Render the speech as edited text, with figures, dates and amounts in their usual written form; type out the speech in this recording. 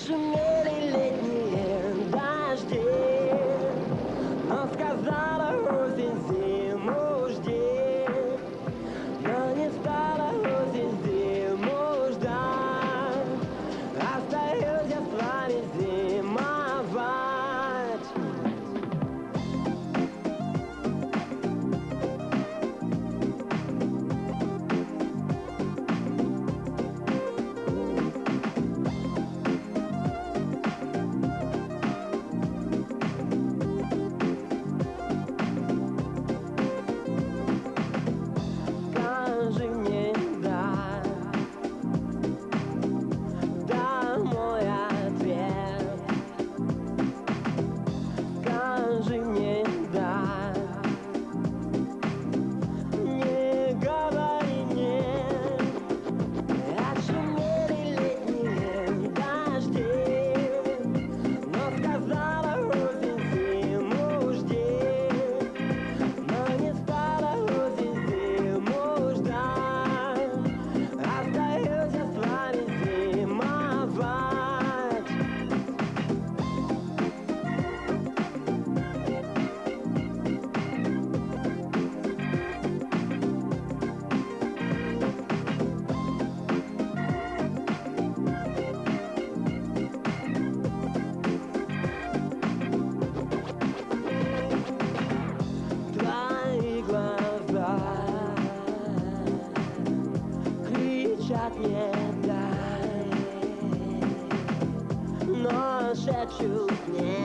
Отшумели летние дожди, но сказала осень зиму жди, но не стала осень зиму ждать. Остаюсь я с вами зимовать. Скажи мне да, да мой ответ. Скажи мне да, не говори нет. Отшумели летние дожди, но сказала осень зиму жди, но не стала осень зиму ждать. Остаюсь я с вами зимовать. Твои глаза кричат мне дай, но шепчут мне